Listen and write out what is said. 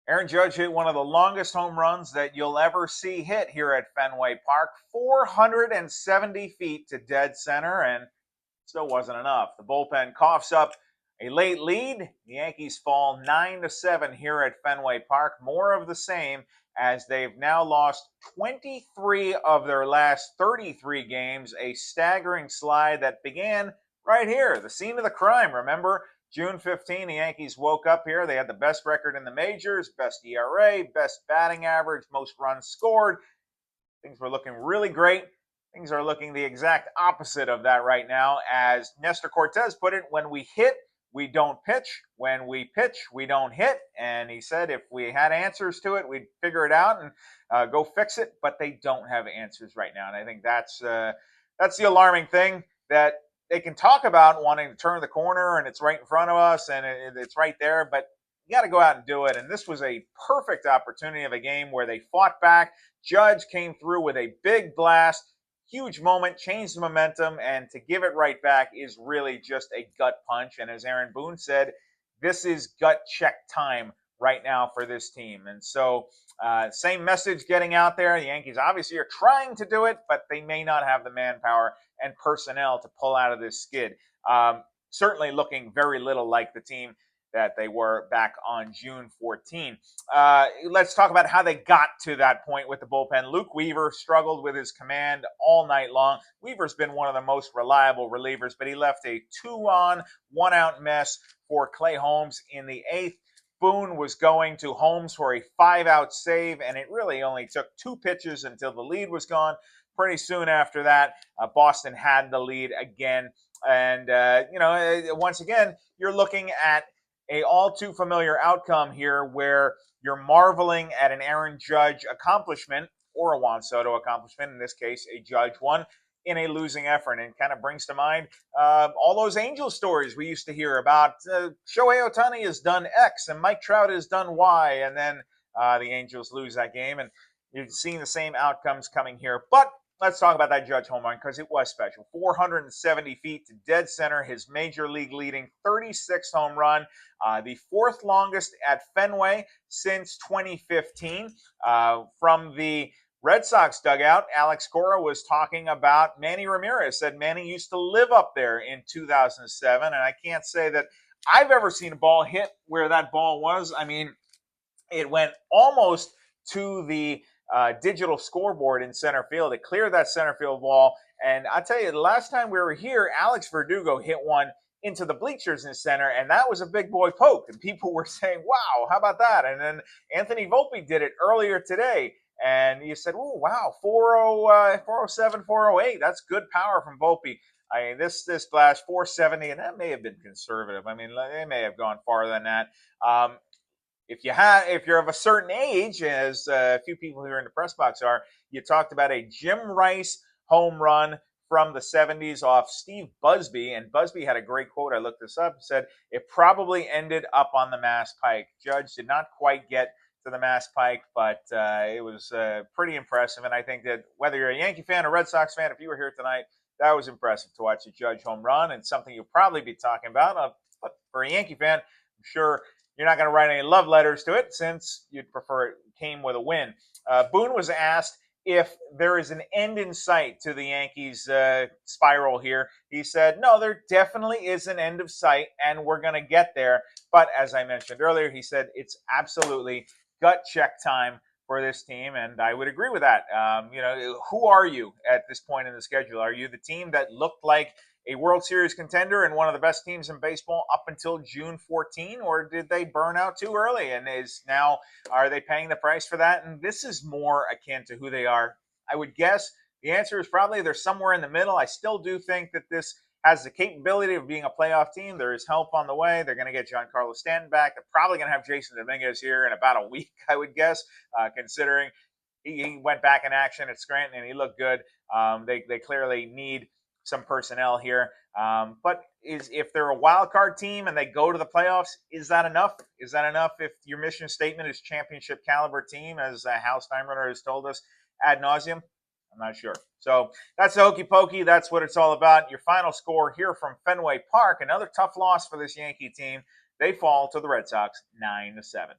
Aaron Judge hit one of the longest home runs that you'll ever see hit here at Fenway Park, 470 feet to dead center, and still wasn't enough. The bullpen coughs up a late lead. The Yankees fall 9-7 here at Fenway Park. More of the same, as they've now lost 23 of their last 33 games, a staggering slide that began right here, the scene of the crime. Remember, June 15, the Yankees woke up here. They had the best record in the majors, best ERA, best batting average, most runs scored. Things were looking really great. Things are looking the exact opposite of that right now. As Nestor Cortez put it, when we hit, we don't pitch. When we pitch, we don't hit. And he said if we had answers to it, we'd figure it out and go fix it. But they don't have answers right now. And I think that's the alarming thing, that they can talk about wanting to turn the corner and it's right in front of us and it's right there. But you got to go out and do it. And this was a perfect opportunity of a game where they fought back. Judge came through with a big blast. Huge moment, changed the momentum, and to give it right back is really just a gut punch. And as Aaron Boone said, this is gut check time right now for this team. And so same message getting out there. The Yankees obviously are trying to do it, but they may not have the manpower and personnel to pull out of this skid. Certainly looking very little like the team that they were back on June 14. Let's talk about how they got to that point with the bullpen. Luke Weaver struggled with his command all night long. Weaver's been one of the most reliable relievers, but he left a 2-on, 1-out mess for Clay Holmes in the 8th. Boone was going to Holmes for a 5-out save, and it really only took 2 pitches until the lead was gone. Pretty soon after that, Boston had the lead again. And, once again, you're looking at a all too familiar outcome here, where you're marveling at an Aaron Judge accomplishment, or a Juan Soto accomplishment, in this case a Judge one, in a losing effort. And kind of brings to mind all those Angel stories we used to hear about. Shohei Ohtani has done X and Mike Trout has done Y, and then the Angels lose that game. And you're seeing the same outcomes coming here. But let's talk about that Judge home run, because it was special. 470 feet to dead center, his major league leading 36th home run, the 4th longest at Fenway since 2015. From the Red Sox dugout, Alex Cora was talking about Manny Ramirez, said Manny used to live up there in 2007, and I can't say that I've ever seen a ball hit where that ball was. I mean, it went almost to the digital scoreboard in center field. It cleared that center field wall. And I tell you, the last time we were here, Alex Verdugo hit one into the bleachers in center, and that was a big boy poke. And people were saying, wow, how about that? And then Anthony Volpe did it earlier today. And you said, oh, wow, 407, 408. That's good power from Volpe. I mean, this blast, 470, and that may have been conservative. I mean, they may have gone farther than that. If you're of a certain age, as a few people here in the press box are, you talked about a Jim Rice home run from the 70s off Steve Busby, and Busby had a great quote. I looked this up and said, it probably ended up on the Mass Pike. Judge did not quite get to the Mass Pike, but it was pretty impressive, and I think that whether you're a Yankee fan or Red Sox fan, if you were here tonight, that was impressive to watch a Judge home run, and something you'll probably be talking about. But for a Yankee fan, I'm sure you're not going to write any love letters to it, since you'd prefer it came with a win. Boone was asked if there is an end in sight to the Yankees' spiral here. He said, no, there definitely is an end of sight, and we're going to get there. But as I mentioned earlier, he said it's absolutely gut check time for this team, and I would agree with that. Who are you at this point in the schedule? Are you the team that looked like a World Series contender and one of the best teams in baseball up until June 14, or did they burn out too early? And are they paying the price for that? And this is more akin to who they are. I would guess the answer is probably they're somewhere in the middle. I still do think that this has the capability of being a playoff team. There is help on the way. They're going to get Giancarlo Stanton back. They're probably going to have Jason Dominguez here in about a week, I would guess, considering he went back in action at Scranton and he looked good. They clearly need some personnel here. But if they're a wild card team and they go to the playoffs, is that enough? Is that enough if your mission statement is championship caliber team, as Hal Steinbrenner has told us ad nauseum? I'm not sure. So that's the hokey pokey. That's what it's all about. Your final score here from Fenway Park. Another tough loss for this Yankee team. They fall to the Red Sox 9-7.